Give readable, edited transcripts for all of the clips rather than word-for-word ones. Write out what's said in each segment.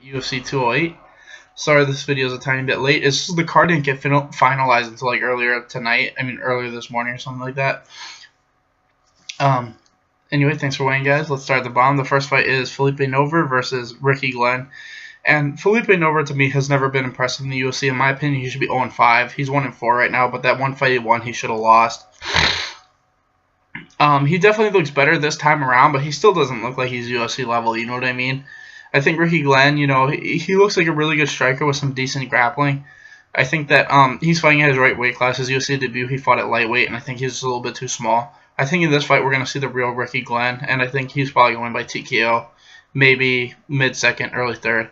UFC 208. Sorry this video is a tiny bit late. It's just the card didn't get finalized until like earlier tonight. Earlier this morning or something like that. Anyway, thanks for waiting, guys. Let's start at the bottom. The first fight is Felipe Nover versus Ricky Glenn. And Felipe Nover, to me, has never been impressive in the UFC. In my opinion, he should be 0-5. He's 1-4 right now, but that one fight he won, he should have lost. He definitely looks better this time around, but he still doesn't look like he's UFC level, you know what I mean? I think Ricky Glenn, you know, he looks like a really good striker with some decent grappling. I think that he's fighting at his right weight class. His UFC debut, he fought at lightweight, and I think he's a little bit too small. I think in this fight, we're going to see the real Ricky Glenn, and I think he's probably going to win by TKO, maybe mid-second, early third.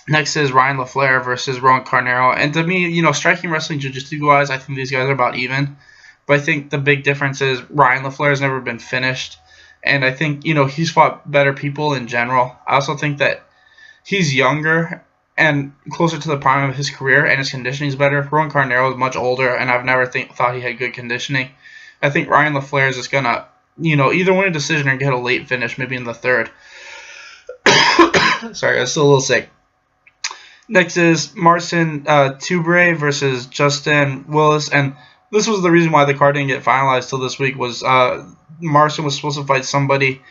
Next is Ryan LaFlare versus Roan Carneiro. And to me, you know, striking, wrestling, jiu-jitsu-wise, I think these guys are about even. But I think the big difference is Ryan LaFlare has never been finished. And I think, you know, he's fought better people in general. I also think that he's younger and closer to the prime of his career, and his conditioning is better. Roan Carneiro is much older, and I've never thought he had good conditioning. I think Ryan LaFlare is just going to, you know, either win a decision or get a late finish, maybe in the third. Sorry, I'm still a little sick. Next is Marcin Tybura versus Justin Willis, and this was the reason why the card didn't get finalized till this week. Was Marcin was supposed to fight somebody,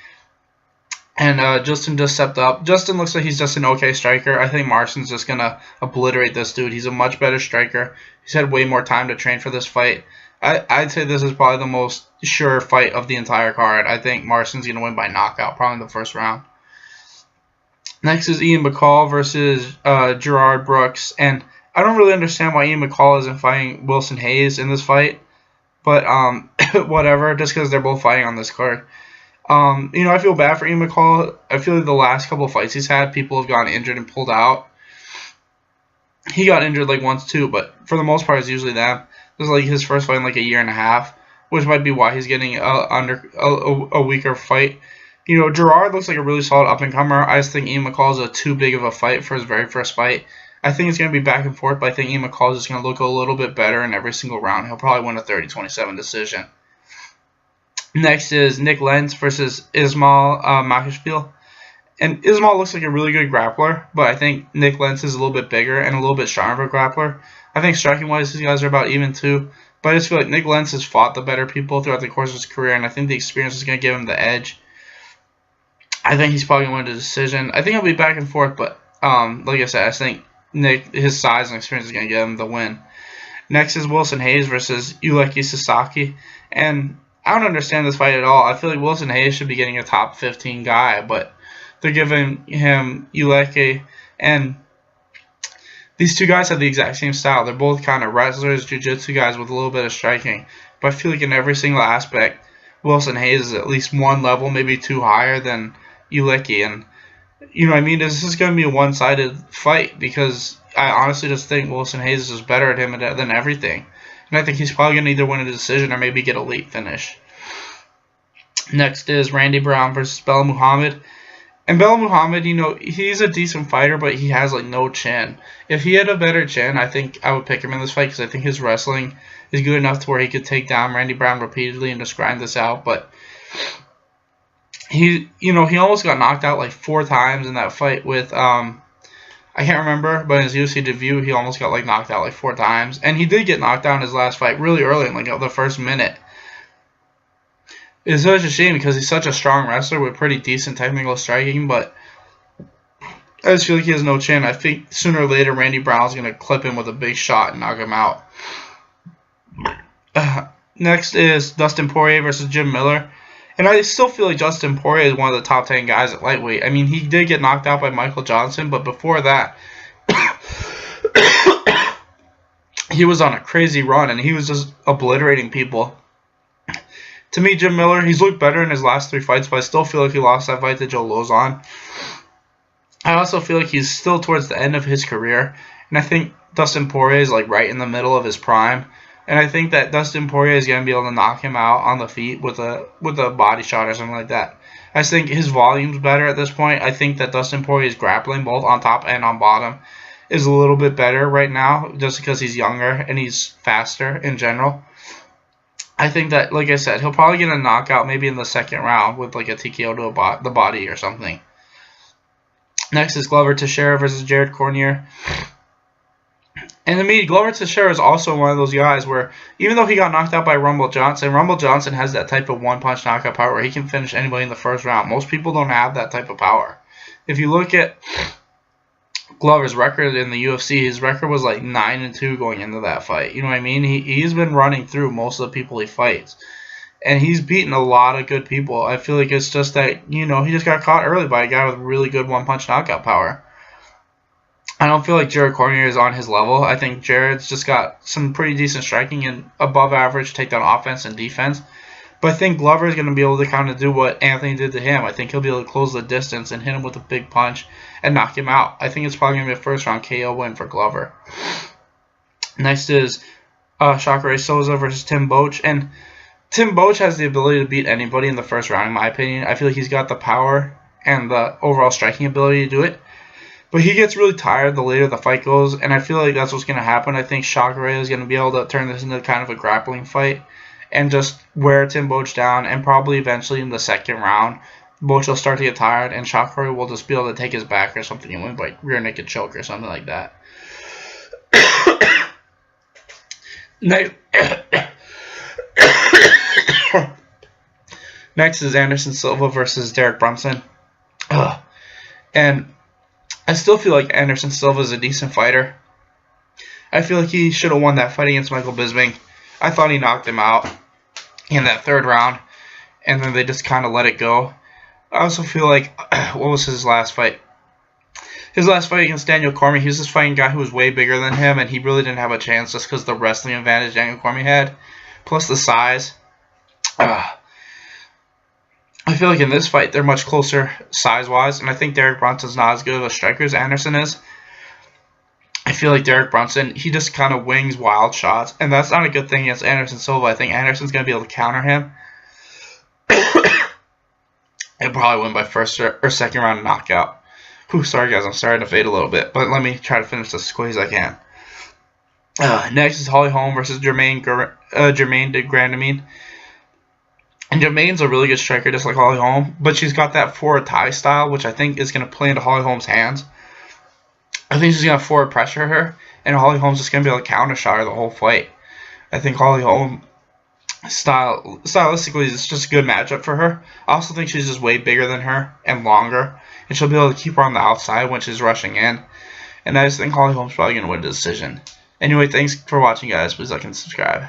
and Justin just stepped up. Justin looks like he's just an okay striker. I think Marcin's just gonna obliterate this dude. He's a much better striker. He's had way more time to train for this fight. I'd say this is probably the most sure fight of the entire card. I think Marcin's gonna win by knockout, probably in the first round. Next is Ian McCall versus Gerard Brooks, and I don't really understand why Ian McCall isn't fighting Wilson Hayes in this fight, but whatever, just because they're both fighting on this card. You know, I feel bad for Ian McCall. I feel like the last couple of fights he's had, people have gotten injured and pulled out. He got injured like once too, but for the most part, it's usually them. This is like his first fight in like a year and a half, which might be why he's getting a weaker fight. You know, Gerard looks like a really solid up-and-comer. I just think Ian McCall is too big of a fight for his very first fight. I think it's going to be back and forth, but I think Ian McCall is just going to look a little bit better in every single round. He'll probably win a 30-27 decision. Next is Nick Lentz versus Ismail Makhachev. And Ismail looks like a really good grappler, but I think Nick Lentz is a little bit bigger and a little bit stronger of a grappler. I think striking-wise, these guys are about even too. But I just feel like Nick Lentz has fought the better people throughout the course of his career, and I think the experience is going to give him the edge. I think he's probably going to win a decision. I think he'll be back and forth, but like I said, I think Nick, his size and experience is going to give him the win. Next is Wilson Hayes versus Uleki Sasaki, and I don't understand this fight at all. I feel like Wilson Hayes should be getting a top 15 guy, but they're giving him Uleki, and these two guys have the exact same style. They're both kind of wrestlers, jiu-jitsu guys with a little bit of striking, but I feel like in every single aspect, Wilson Hayes is at least one level, maybe two higher than Uleki, and you know what I mean? This is going to be a one-sided fight because I honestly just think Wilson Hayes is better at him than everything, and I think he's probably going to either win a decision or maybe get a late finish. Next is Randy Brown versus Belal Muhammad, and Belal Muhammad, you know, he's a decent fighter, but he has like no chin. If he had a better chin, I think I would pick him in this fight because I think his wrestling is good enough to where he could take down Randy Brown repeatedly and just grind this out, but he almost got knocked out like 4 times in that fight with, I can't remember, but in his UFC debut, he almost got like knocked out like 4 times. And he did get knocked down in his last fight really early in like the first minute. It's such a shame because he's such a strong wrestler with pretty decent technical striking, but I just feel like he has no chin. I think sooner or later, Randy Brown's going to clip him with a big shot and knock him out. Next is Dustin Poirier versus Jim Miller. And I still feel like Dustin Poirier is one of the top 10 guys at lightweight. I mean, he did get knocked out by Michael Johnson, but before that, he was on a crazy run, and he was just obliterating people. To me, Jim Miller, he's looked better in his last 3 fights, but I still feel like he lost that fight to Joe Lauzon. I also feel like he's still towards the end of his career, and I think Dustin Poirier is like right in the middle of his prime. And I think that Dustin Poirier is going to be able to knock him out on the feet with a body shot or something like that. I just think his volume's better at this point. I think that Dustin Poirier's grappling, both on top and on bottom, is a little bit better right now just because he's younger and he's faster in general. I think that, like I said, he'll probably get a knockout maybe in the second round with like a TKO to the body or something. Next is Glover Teixeira versus Jared Cormier. And to me, Glover Teixeira is also one of those guys where, even though he got knocked out by Rumble Johnson has that type of one-punch knockout power where he can finish anybody in the first round. Most people don't have that type of power. If you look at Glover's record in the UFC, his record was like 9-2 going into that fight. You know what I mean? He's been running through most of the people he fights. And he's beaten a lot of good people. I feel like it's just that, you know, he just got caught early by a guy with really good one-punch knockout power. I don't feel like Jared Cormier is on his level. I think Jared's just got some pretty decent striking and above average takedown offense and defense. But I think Glover is going to be able to kind of do what Anthony did to him. I think he'll be able to close the distance and hit him with a big punch and knock him out. I think it's probably going to be a first-round KO win for Glover. Next is Jacare Souza versus Tim Boetsch. And Tim Boetsch has the ability to beat anybody in the first round, in my opinion. I feel like he's got the power and the overall striking ability to do it. But he gets really tired the later the fight goes, and I feel like that's what's going to happen. I think Jacare is going to be able to turn this into kind of a grappling fight and just wear Tim Boetsch down, and probably eventually in the second round, Boetsch will start to get tired, and Jacare will just be able to take his back or something and win by rear naked choke or something like that. Next is Anderson Silva versus Derek Brunson. And I still feel like Anderson Silva is a decent fighter. I feel like he should have won that fight against Michael Bisping. I thought he knocked him out in that third round, and then they just kind of let it go. I also feel like, what was his last fight? His last fight against Daniel Cormier, he was just fighting a guy who was way bigger than him, and he really didn't have a chance just because the wrestling advantage Daniel Cormier had, plus the size. I feel like in this fight, they're much closer size-wise, and I think Derek Brunson's not as good of a striker as Anderson is. I feel like Derek Brunson, he just kind of wings wild shots, and that's not a good thing against Anderson Silva. I think Anderson's going to be able to counter him and probably win by first or second round knockout. Whew, sorry guys, I'm starting to fade a little bit, but let me try to finish this as quick as I can. Next is Holly Holm versus Jermaine de Grandamine. And Jermaine's a really good striker, just like Holly Holm, but she's got that forward tie style, which I think is going to play into Holly Holm's hands. I think she's going to forward pressure her, and Holly Holm's just going to be able to counter shot her the whole fight. I think Holly Holm stylistically is just a good matchup for her. I also think she's just way bigger than her and longer, and she'll be able to keep her on the outside when she's rushing in. And I just think Holly Holm's probably going to win the decision. Anyway, thanks for watching, guys. Please like and subscribe.